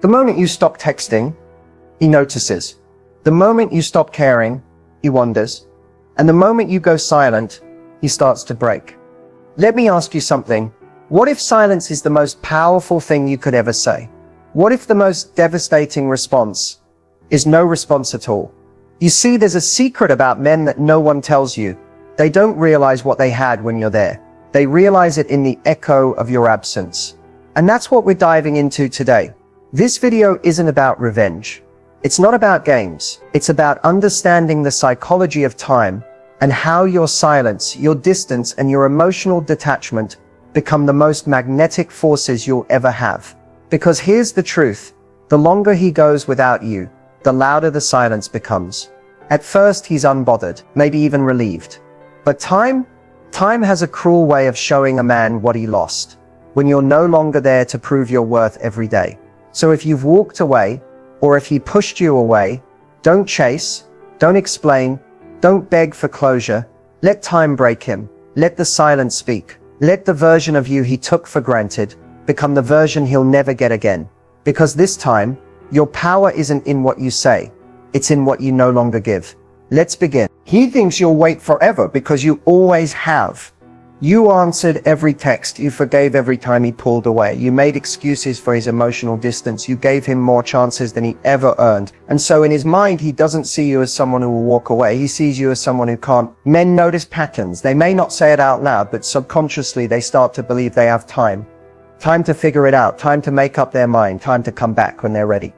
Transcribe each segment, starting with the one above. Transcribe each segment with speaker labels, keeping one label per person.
Speaker 1: The moment you stop texting, he notices. The moment you stop caring, he wonders. And the moment you go silent, he starts to break. Let me ask you something. What if silence is the most powerful thing you could ever say? What if the most devastating response is no response at all? You see, there's a secret about men that no one tells you. They don't realize what they had when you're there. They realize it in the echo of your absence. And that's what we're diving into today. This video isn't about revenge. It's not about games. It's about understanding the psychology of time and how your silence, your distance, and your emotional detachment become the most magnetic forces you'll ever have. Because here's the truth. The longer he goes without you, the louder the silence becomes. At first, he's unbothered, maybe even relieved. But time has a cruel way of showing a man what he lost, when you're no longer there to prove your worth every day. So if you've walked away, or if he pushed you away, don't chase, don't explain, don't beg for closure. Let time break him. Let the silence speak. Let the version of you he took for granted become the version he'll never get again. Because this time, your power isn't in what you say, it's in what you no longer give. Let's begin. He thinks you'll wait forever because you always have. You answered every text, you forgave every time he pulled away, you made excuses for his emotional distance, you gave him more chances than he ever earned. And so in his mind, he doesn't see you as someone who will walk away, he sees you as someone who can't. Men notice patterns. They may not say it out loud, but subconsciously they start to believe they have time. Time to figure it out, time to make up their mind, time to come back when they're ready.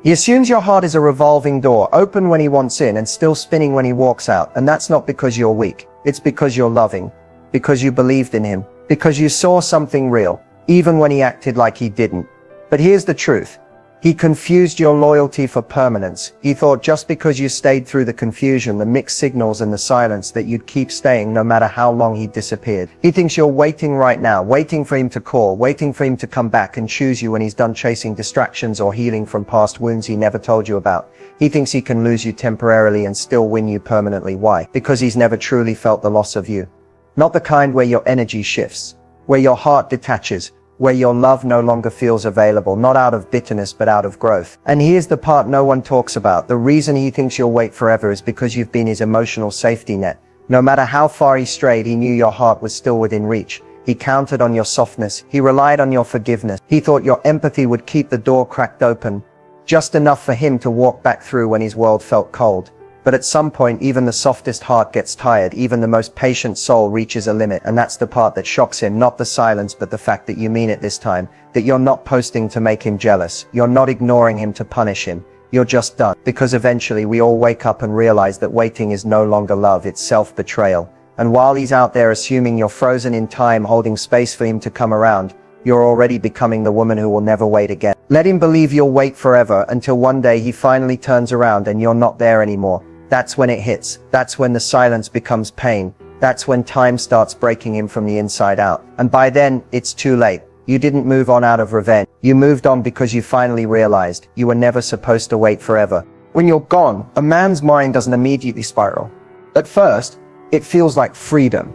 Speaker 1: He assumes your heart is a revolving door, open when he wants in and still spinning when he walks out. And that's not because you're weak. It's because you're loving. Because you believed in him. Because you saw something real, even when he acted like he didn't. But here's the truth. He confused your loyalty for permanence. He thought just because you stayed through the confusion, the mixed signals and the silence, that you'd keep staying no matter how long he disappeared. He thinks you're waiting right now, waiting for him to call, waiting for him to come back and choose you when he's done chasing distractions or healing from past wounds he never told you about. He thinks he can lose you temporarily and still win you permanently. Why? Because he's never truly felt the loss of you. Not the kind where your energy shifts, where your heart detaches, where your love no longer feels available, not out of bitterness but out of growth. And here's the part no one talks about. The reason he thinks you'll wait forever is because you've been his emotional safety net. No matter how far he strayed, he knew your heart was still within reach. He counted on your softness. He relied on your forgiveness. He thought your empathy would keep the door cracked open, just enough for him to walk back through when his world felt cold. But at some point, even the softest heart gets tired, even the most patient soul reaches a limit, and that's the part that shocks him, not the silence but the fact that you mean it this time, that you're not posting to make him jealous, you're not ignoring him to punish him, you're just done. Because eventually we all wake up and realize that waiting is no longer love, it's self-betrayal. And while he's out there assuming you're frozen in time, holding space for him to come around, you're already becoming the woman who will never wait again. Let him believe you'll wait forever until one day he finally turns around and you're not there anymore. That's when it hits. That's when the silence becomes pain. That's when time starts breaking him from the inside out. And by then, it's too late. You didn't move on out of revenge. You moved on because you finally realized you were never supposed to wait forever. When you're gone, a man's mind doesn't immediately spiral. At first, it feels like freedom,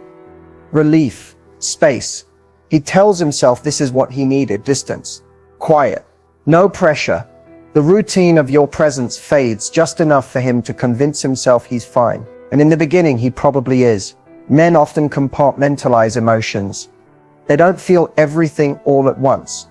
Speaker 1: relief, space. He tells himself this is what he needed: distance, quiet, no pressure. The routine of your presence fades just enough for him to convince himself he's fine. And in the beginning, he probably is. Men often compartmentalize emotions. They don't feel everything all at once.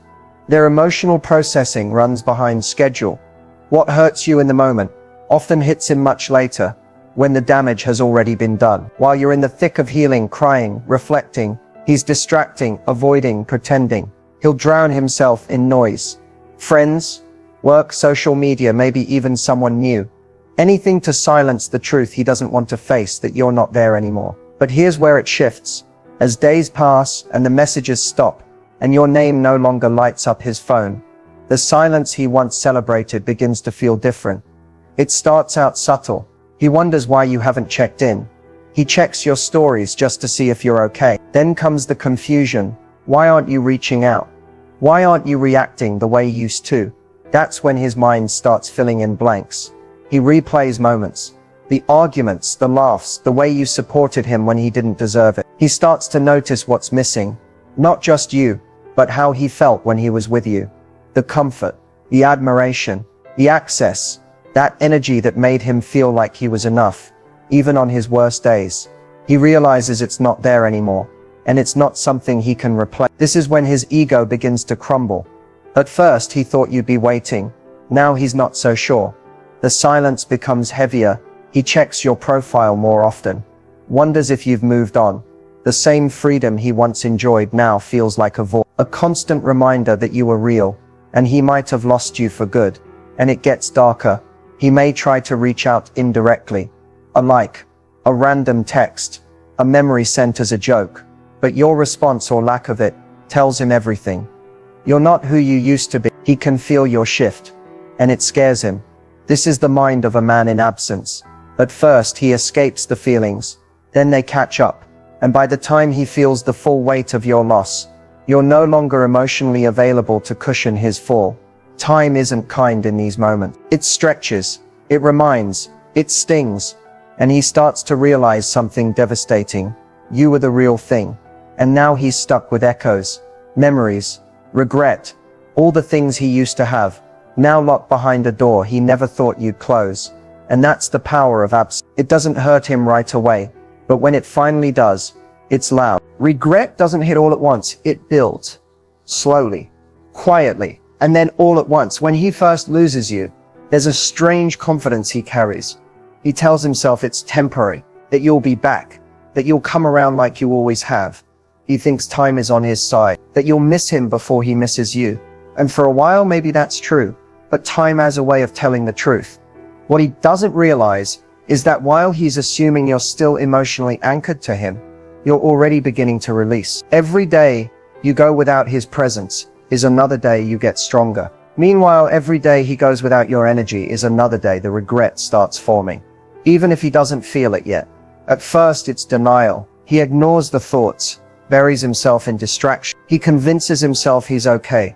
Speaker 1: Their emotional processing runs behind schedule. What hurts you in the moment often hits him much later, when the damage has already been done. While you're in the thick of healing, crying, reflecting, he's distracting, avoiding, pretending. He'll drown himself in noise. Friends, work, social media, maybe even someone new. Anything to silence the truth he doesn't want to face, that you're not there anymore. But here's where it shifts. As days pass and the messages stop, and your name no longer lights up his phone, the silence he once celebrated begins to feel different. It starts out subtle. He wonders why you haven't checked in. He checks your stories just to see if you're okay. Then comes the confusion. Why aren't you reaching out? Why aren't you reacting the way you used to? That's when his mind starts filling in blanks. He replays moments, the arguments, the laughs, the way you supported him when he didn't deserve it. He starts to notice what's missing. Not just you, but how he felt when he was with you. The comfort, the admiration, the access, that energy that made him feel like he was enough, even on his worst days. He realizes it's not there anymore, and it's not something he can replace. This is when his ego begins to crumble. At first, he thought you'd be waiting. Now he's not so sure. The silence becomes heavier. He checks your profile more often, wonders if you've moved on. The same freedom he once enjoyed now feels like a void, a constant reminder that you were real, and he might have lost you for good. And it gets darker. He may try to reach out indirectly, a like, a random text, a memory sent as a joke, but your response or lack of it tells him everything. You're not who you used to be. He can feel your shift, and it scares him. This is the mind of a man in absence. At first, he escapes the feelings, then they catch up, and by the time he feels the full weight of your loss, you're no longer emotionally available to cushion his fall. Time isn't kind in these moments. It stretches, it reminds, it stings, and he starts to realize something devastating. You were the real thing, and now he's stuck with echoes, memories, regret, all the things he used to have, now locked behind a door he never thought you'd close. And that's the power of absence. It doesn't hurt him right away, but when it finally does, it's loud. Regret doesn't hit all at once. It builds, slowly, quietly, and then all at once. When he first loses you, there's a strange confidence he carries. He tells himself it's temporary, that you'll be back, that you'll come around like you always have. He thinks time is on his side, that you'll miss him before he misses you. And for a while, maybe that's true, but time has a way of telling the truth. What he doesn't realize is that while he's assuming you're still emotionally anchored to him, you're already beginning to release. Every day you go without his presence is another day you get stronger. Meanwhile, every day he goes without your energy is another day the regret starts forming, even if he doesn't feel it yet. At first, it's denial. He ignores the thoughts, buries himself in distraction. He convinces himself he's okay,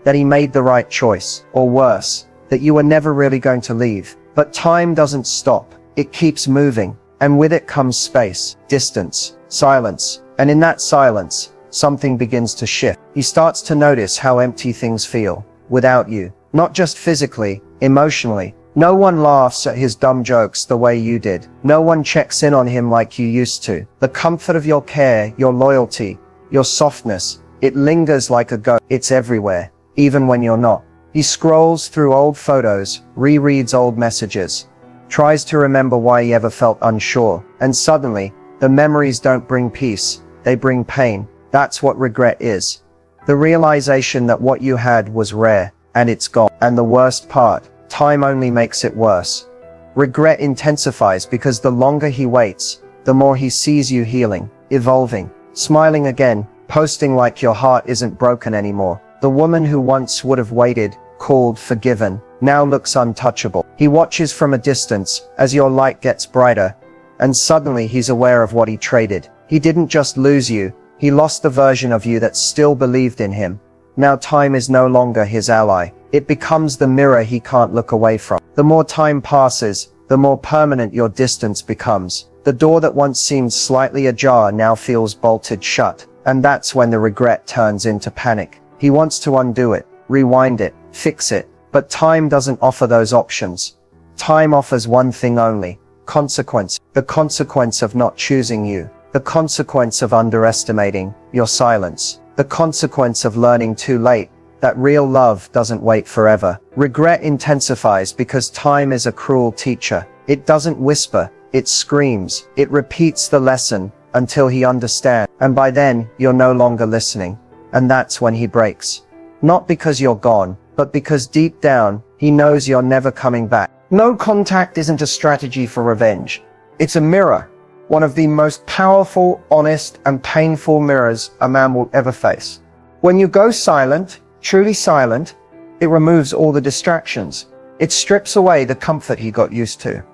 Speaker 1: that he made the right choice, or worse, that you were never really going to leave. But time doesn't stop. It keeps moving, and with it comes space, distance, silence, and in that silence, something begins to shift. He starts to notice how empty things feel without you, not just physically, emotionally. No one laughs at his dumb jokes the way you did. No one checks in on him like you used to. The comfort of your care, your loyalty, your softness, it lingers like a ghost. It's everywhere, even when you're not. He scrolls through old photos, rereads old messages, tries to remember why he ever felt unsure, and suddenly, the memories don't bring peace, they bring pain. That's what regret is. The realization that what you had was rare, and it's gone. And the worst part, time only makes it worse. Regret intensifies because the longer he waits, the more he sees you healing, evolving, smiling again, posting like your heart isn't broken anymore. The woman who once would have waited, called, forgiven, now looks untouchable. He watches from a distance as your light gets brighter, and suddenly he's aware of what he traded. He didn't just lose you, he lost the version of you that still believed in him. Now time is no longer his ally. It becomes the mirror he can't look away from. The more time passes, the more permanent your distance becomes. The door that once seemed slightly ajar now feels bolted shut, and that's when the regret turns into panic. He wants to undo it, rewind it, fix it, but time doesn't offer those options. Time offers one thing only: consequence. The consequence of not choosing you. The consequence of underestimating your silence. The consequence of learning too late that real love doesn't wait forever. Regret intensifies because time is a cruel teacher. It doesn't whisper, it screams. It repeats the lesson until he understands. And by then, you're no longer listening. And that's when he breaks. Not because you're gone, but because deep down, he knows you're never coming back. No contact isn't a strategy for revenge. It's a mirror. One of the most powerful, honest, and painful mirrors a man will ever face. When you go silent, truly silent, it removes all the distractions. It strips away the comfort he got used to.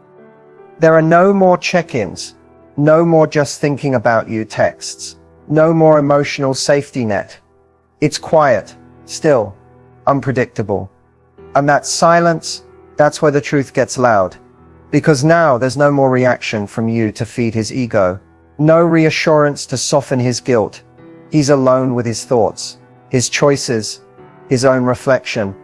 Speaker 1: There are no more check-ins, no more just thinking about you texts, no more emotional safety net. It's quiet, still, unpredictable. And that silence, that's where the truth gets loud. Because now there's no more reaction from you to feed his ego. No reassurance to soften his guilt. He's alone with his thoughts, his choices, his own reflection.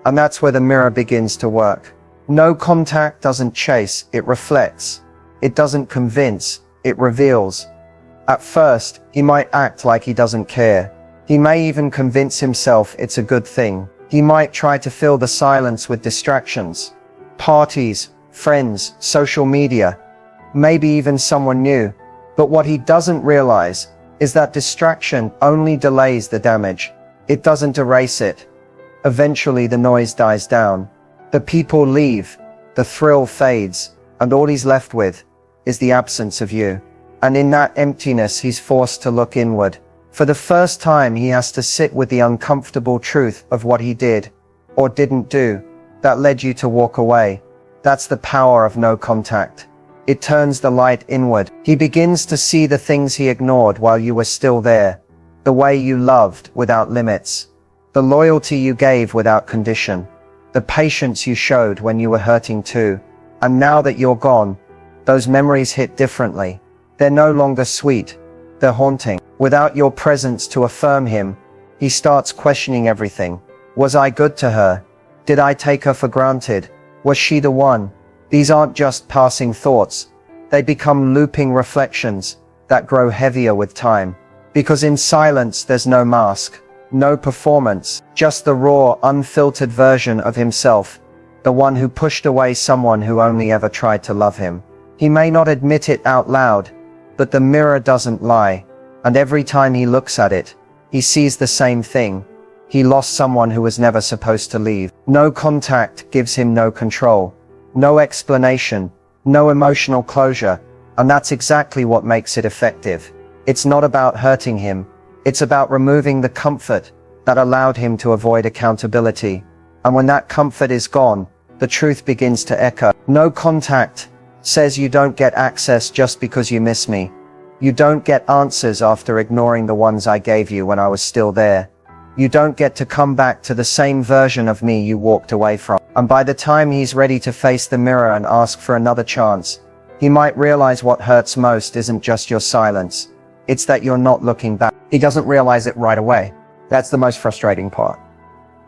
Speaker 1: And that's where the mirror begins to work. No contact doesn't chase, it reflects. It doesn't convince, it reveals. At first, he might act like he doesn't care. He may even convince himself it's a good thing. He might try to fill the silence with distractions. Parties, friends, social media, maybe even someone new. But what he doesn't realize is that distraction only delays the damage. It doesn't erase it. Eventually the noise dies down. The people leave, the thrill fades, and all he's left with is the absence of you. And in that emptiness, he's forced to look inward. For the first time, he has to sit with the uncomfortable truth of what he did or didn't do that led you to walk away. That's the power of no contact. It turns the light inward. He begins to see the things he ignored while you were still there. The way you loved without limits. The loyalty you gave without condition. The patience you showed when you were hurting too. And now that you're gone, those memories hit differently. They're no longer sweet. They're haunting. Without your presence to affirm him, he starts questioning everything. Was I good to her? Did I take her for granted? Was she the one? These aren't just passing thoughts. They become looping reflections that grow heavier with time. Because in silence there's no mask, no performance, just the raw, unfiltered version of himself, the one who pushed away someone who only ever tried to love him. He may not admit it out loud, but the mirror doesn't lie, and every time he looks at it, he sees the same thing. He lost someone who was never supposed to leave. No contact gives him no control, no explanation, no emotional closure, and that's exactly what makes it effective. It's not about hurting him, it's about removing the comfort that allowed him to avoid accountability. And when that comfort is gone, the truth begins to echo. No contact says you don't get access just because you miss me. You don't get answers after ignoring the ones I gave you when I was still there. You don't get to come back to the same version of me you walked away from. And by the time he's ready to face the mirror and ask for another chance, he might realize what hurts most isn't just your silence. It's that you're not looking back. He doesn't realize it right away. That's the most frustrating part.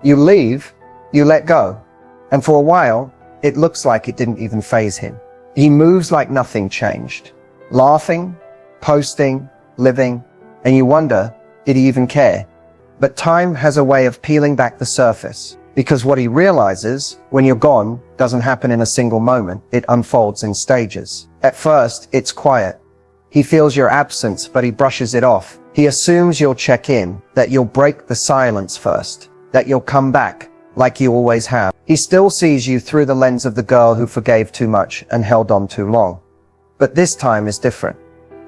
Speaker 1: You leave, you let go, and for a while, it looks like it didn't even faze him. He moves like nothing changed. Laughing, posting, living, and you wonder, did he even care? But time has a way of peeling back the surface, because what he realizes, when you're gone, doesn't happen in a single moment. It unfolds in stages. At first, it's quiet. He feels your absence, but he brushes it off. He assumes you'll check in, that you'll break the silence first, that you'll come back, like you always have. He still sees you through the lens of the girl who forgave too much and held on too long. But this time is different.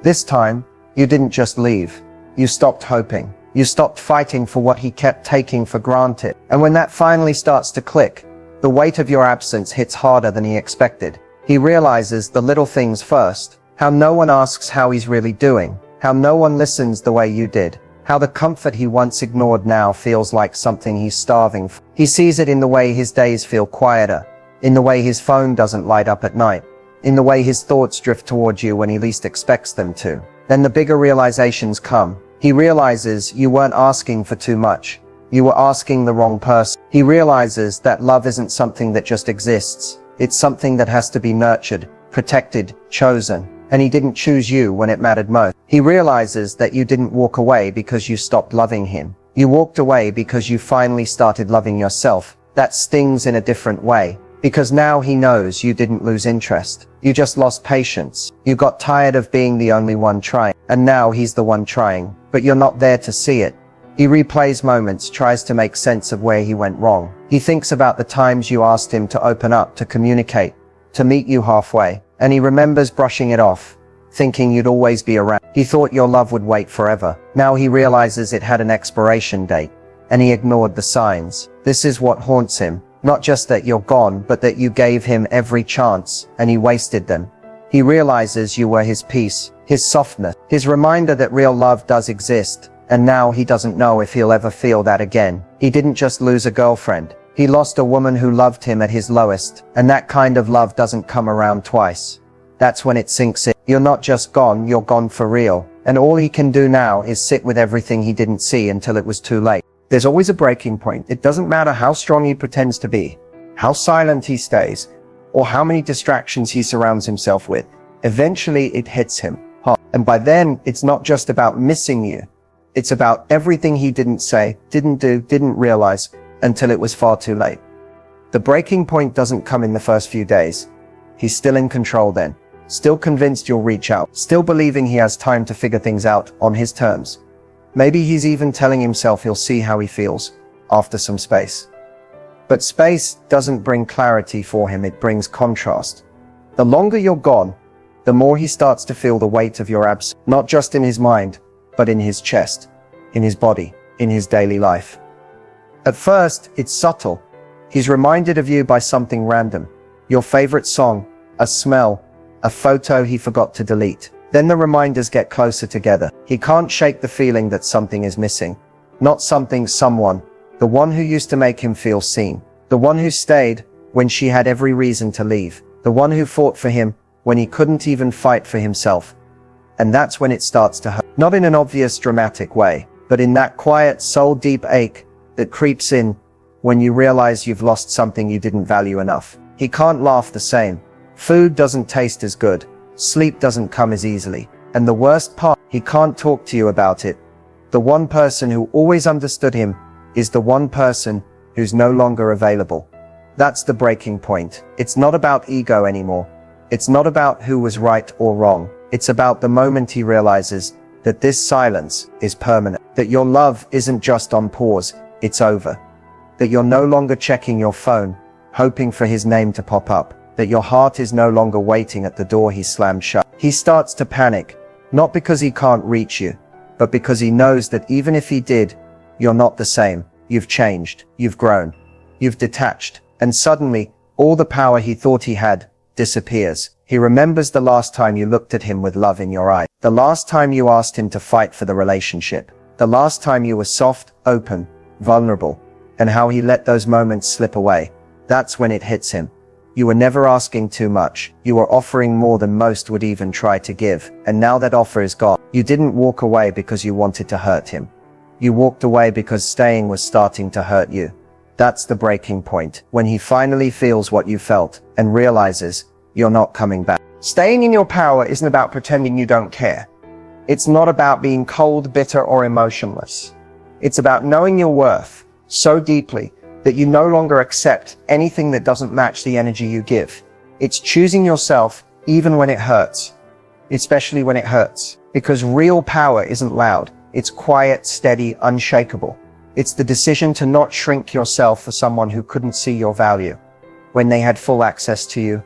Speaker 1: This time, you didn't just leave. You stopped hoping. You stopped fighting for what he kept taking for granted. And when that finally starts to click, the weight of your absence hits harder than he expected. He realizes the little things first. How no one asks how he's really doing. How no one listens the way you did. How the comfort he once ignored now feels like something he's starving for. He sees it in the way his days feel quieter. In the way his phone doesn't light up at night. In the way his thoughts drift towards you when he least expects them to. Then the bigger realizations come. He realizes you weren't asking for too much. You were asking the wrong person. He realizes that love isn't something that just exists. It's something that has to be nurtured, protected, chosen. And he didn't choose you when it mattered most. He realizes that you didn't walk away because you stopped loving him. You walked away because you finally started loving yourself. That stings in a different way. Because now he knows you didn't lose interest. You just lost patience. You got tired of being the only one trying. And now he's the one trying. But you're not there to see it. He replays moments, tries to make sense of where he went wrong. He thinks about the times you asked him to open up, to communicate, to meet you halfway. And he remembers brushing it off, thinking you'd always be around. He thought your love would wait forever. Now he realizes it had an expiration date. And he ignored the signs. This is what haunts him. Not just that you're gone, but that you gave him every chance, and he wasted them. He realizes you were his peace, his softness, his reminder that real love does exist, and now he doesn't know if he'll ever feel that again. He didn't just lose a girlfriend. He lost a woman who loved him at his lowest, and that kind of love doesn't come around twice. That's when it sinks in. You're not just gone, you're gone for real. And all he can do now is sit with everything he didn't see until it was too late. There's always a breaking point. It doesn't matter how strong he pretends to be, how silent he stays, or how many distractions he surrounds himself with. Eventually it hits him hard. And by then, it's not just about missing you. It's about everything he didn't say, didn't do, didn't realize until it was far too late. The breaking point doesn't come in the first few days. He's still in control then, still convinced you'll reach out, still believing he has time to figure things out on his terms. Maybe he's even telling himself he'll see how he feels after some space. But space doesn't bring clarity for him, it brings contrast. The longer you're gone, the more he starts to feel the weight of your absence, not just in his mind, but in his chest, in his body, in his daily life. At first, it's subtle. He's reminded of you by something random, your favorite song, a smell, a photo he forgot to delete. Then the reminders get closer together. He can't shake the feeling that something is missing. Not something, someone. The one who used to make him feel seen. The one who stayed when she had every reason to leave. The one who fought for him when he couldn't even fight for himself. And that's when it starts to hurt. Not in an obvious dramatic way, but in that quiet, soul-deep ache that creeps in when you realize you've lost something you didn't value enough. He can't laugh the same. Food doesn't taste as good. Sleep doesn't come as easily. And the worst part, he can't talk to you about it. The one person who always understood him is the one person who's no longer available. That's the breaking point. It's not about ego anymore. It's not about who was right or wrong. It's about the moment he realizes that this silence is permanent. That your love isn't just on pause, it's over. That you're no longer checking your phone, hoping for his name to pop up. That your heart is no longer waiting at the door he slammed shut. He starts to panic, not because he can't reach you, but because he knows that even if he did, you're not the same. You've changed, you've grown, you've detached, and suddenly, all the power he thought he had disappears. He remembers the last time you looked at him with love in your eye, the last time you asked him to fight for the relationship, the last time you were soft, open, vulnerable, and how he let those moments slip away. That's when it hits him. You were never asking too much. You were offering more than most would even try to give, and now that offer is gone. You didn't walk away because you wanted to hurt him. You walked away because staying was starting to hurt you. That's the breaking point, when he finally feels what you felt and realizes you're not coming back. Staying in your power isn't about pretending you don't care. It's not about being cold, bitter, or emotionless. It's about knowing your worth so deeply that you no longer accept anything that doesn't match the energy you give. It's choosing yourself even when it hurts, especially when it hurts, because real power isn't loud. It's quiet, steady, unshakable. It's the decision to not shrink yourself for someone who couldn't see your value when they had full access to you.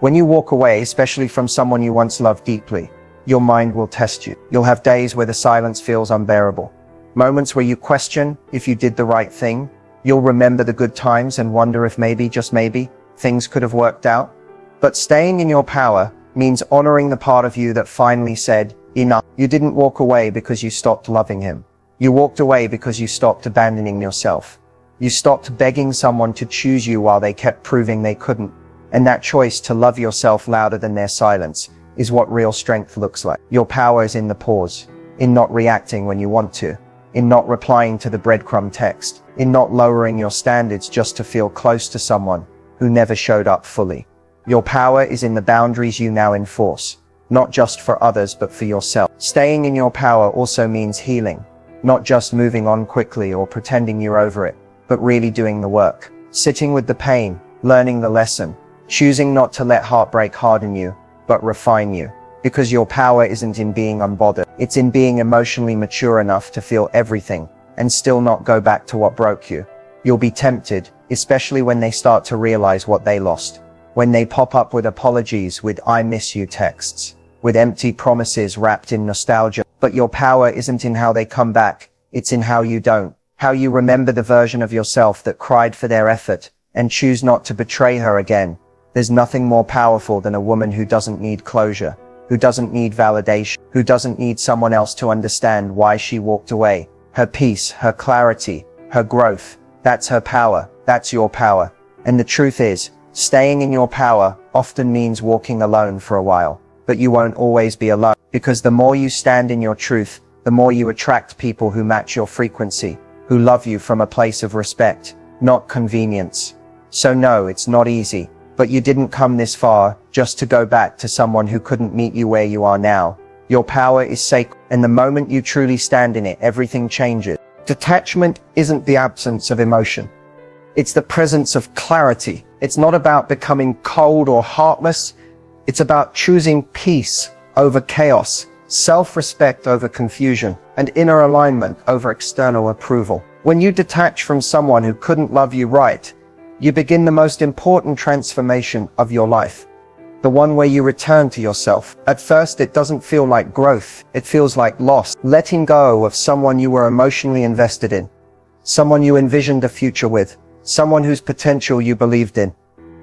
Speaker 1: When you walk away, especially from someone you once loved deeply, your mind will test you. You'll have days where the silence feels unbearable. Moments where you question if you did the right thing. You'll remember the good times and wonder if maybe, just maybe, things could have worked out. But staying in your power means honoring the part of you that finally said, enough. You didn't walk away because you stopped loving him. You walked away because you stopped abandoning yourself. You stopped begging someone to choose you while they kept proving they couldn't. And that choice to love yourself louder than their silence is what real strength looks like. Your power is in the pause, in not reacting when you want to, in not replying to the breadcrumb text, in not lowering your standards just to feel close to someone who never showed up fully. Your power is in the boundaries you now enforce, not just for others but for yourself. Staying in your power also means healing, not just moving on quickly or pretending you're over it, but really doing the work. Sitting with the pain, learning the lesson, choosing not to let heartbreak harden you, but refine you. Because your power isn't in being unbothered. It's in being emotionally mature enough to feel everything and still not go back to what broke you. You'll be tempted, especially when they start to realize what they lost. When they pop up with apologies, with I miss you texts, with empty promises wrapped in nostalgia. But your power isn't in how they come back. It's in how you don't. How you remember the version of yourself that cried for their effort and choose not to betray her again. There's nothing more powerful than a woman who doesn't need closure, who doesn't need validation, who doesn't need someone else to understand why she walked away. Her peace, her clarity, her growth, that's her power. That's your power. And the truth is, staying in your power often means walking alone for a while. But you won't always be alone, because the more you stand in your truth, the more you attract people who match your frequency. who love you from a place of respect, not convenience. So no, it's not easy, but you didn't come this far just to go back to someone who couldn't meet you where you are now. Your power is sacred, and the moment you truly stand in it, everything changes. Detachment isn't the absence of emotion. It's the presence of clarity. It's not about becoming cold or heartless. It's about choosing peace over chaos, self-respect over confusion, and inner alignment over external approval. When you detach from someone who couldn't love you right, you begin the most important transformation of your life. The one where you return to yourself. At first, it doesn't feel like growth. It feels like loss. Letting go of someone you were emotionally invested in. Someone you envisioned a future with. Someone whose potential you believed in.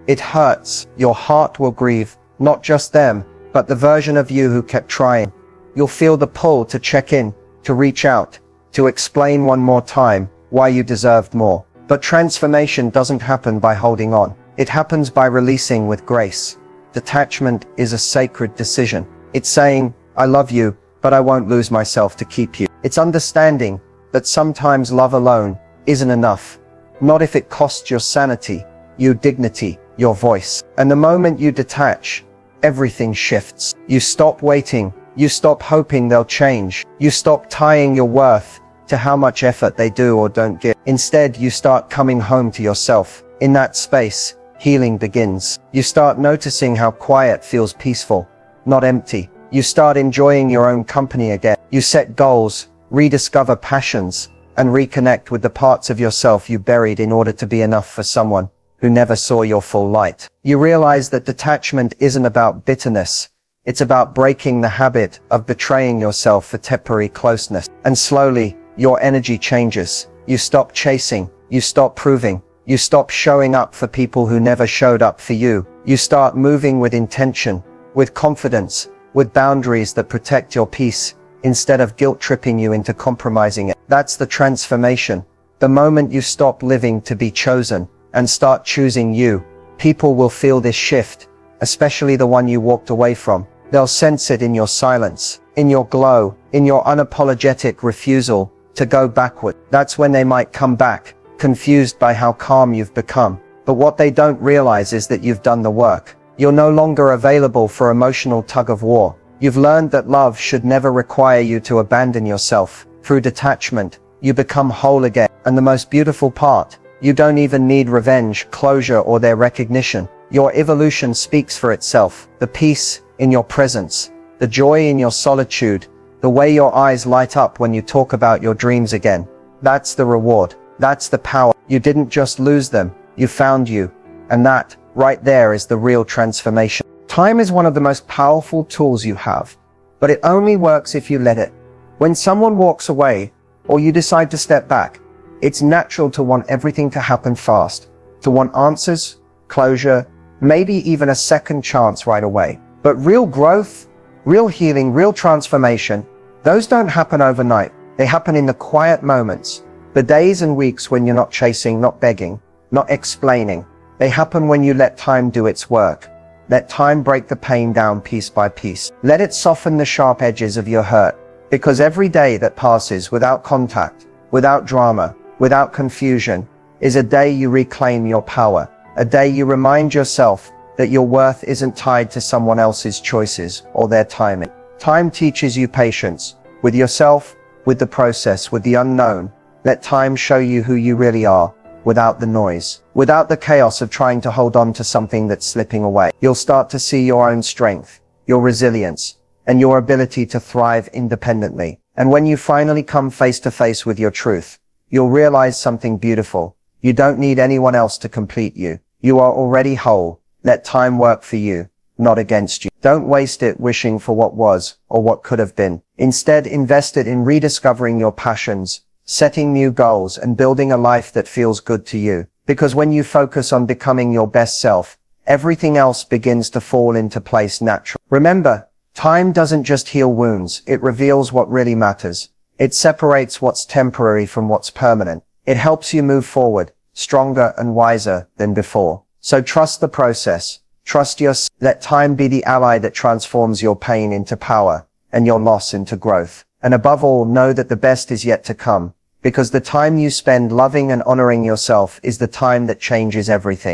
Speaker 1: It hurts. Your heart will grieve. Not just them, but the version of you who kept trying. You'll feel the pull to check in, to reach out, to explain one more time why you deserved more. But transformation doesn't happen by holding on. It happens by releasing with grace. Detachment is a sacred decision. It's saying, I love you, but I won't lose myself to keep you. It's understanding that sometimes love alone isn't enough. Not if it costs your sanity, your dignity, your voice. And the moment you detach, everything shifts. You stop waiting. You stop hoping they'll change. You stop tying your worth to how much effort they do or don't give. Instead, you start coming home to yourself. In that space, healing begins. You start noticing how quiet feels peaceful, not empty. You start enjoying your own company again. You set goals, rediscover passions, and reconnect with the parts of yourself you buried in order to be enough for someone who never saw your full light. You realize that detachment isn't about bitterness. It's about breaking the habit of betraying yourself for temporary closeness. And slowly, your energy changes. You stop chasing. You stop proving. You stop showing up for people who never showed up for you. You start moving with intention, with confidence, with boundaries that protect your peace, instead of guilt-tripping you into compromising it. That's the transformation. The moment you stop living to be chosen and start choosing you, people will feel this shift, especially the one you walked away from. They'll sense it in your silence, in your glow, in your unapologetic refusal to go backward. That's when they might come back, confused by how calm you've become. But what they don't realize is that you've done the work. You're no longer available for emotional tug of war. You've learned that love should never require you to abandon yourself. Through detachment, you become whole again. And the most beautiful part, you don't even need revenge, closure, or their recognition. Your evolution speaks for itself. The peace in your presence, the joy in your solitude, the way your eyes light up when you talk about your dreams again. That's the reward. That's the power. You didn't just lose them, you found you. And that, right there, is the real transformation. Time is one of the most powerful tools you have, but it only works if you let it. When someone walks away, or you decide to step back, it's natural to want everything to happen fast, to want answers, closure, maybe even a second chance right away. But real growth, real healing, real transformation, those don't happen overnight. They happen in the quiet moments. The days and weeks when you're not chasing, not begging, not explaining. They happen when you let time do its work. Let time break the pain down piece by piece. Let it soften the sharp edges of your hurt. Because every day that passes without contact, without drama, without confusion, is a day you reclaim your power. A day you remind yourself that your worth isn't tied to someone else's choices or their timing. Time teaches you patience with yourself, with the process, with the unknown. Let time show you who you really are, without the noise, without the chaos of trying to hold on to something that's slipping away. You'll start to see your own strength, your resilience, and your ability to thrive independently. And when you finally come face to face with your truth, you'll realize something beautiful. You don't need anyone else to complete you. You are already whole. Let time work for you, not against you. Don't waste it wishing for what was or what could have been. Instead, invest it in rediscovering your passions, setting new goals, and building a life that feels good to you. Because when you focus on becoming your best self, everything else begins to fall into place naturally. Remember, time doesn't just heal wounds, it reveals what really matters. It separates what's temporary from what's permanent. It helps you move forward, stronger and wiser than before. So trust the process. Trust yourself. Let time be the ally that transforms your pain into power and your loss into growth. And above all, know that the best is yet to come. because the time you spend loving and honoring yourself is the time that changes everything.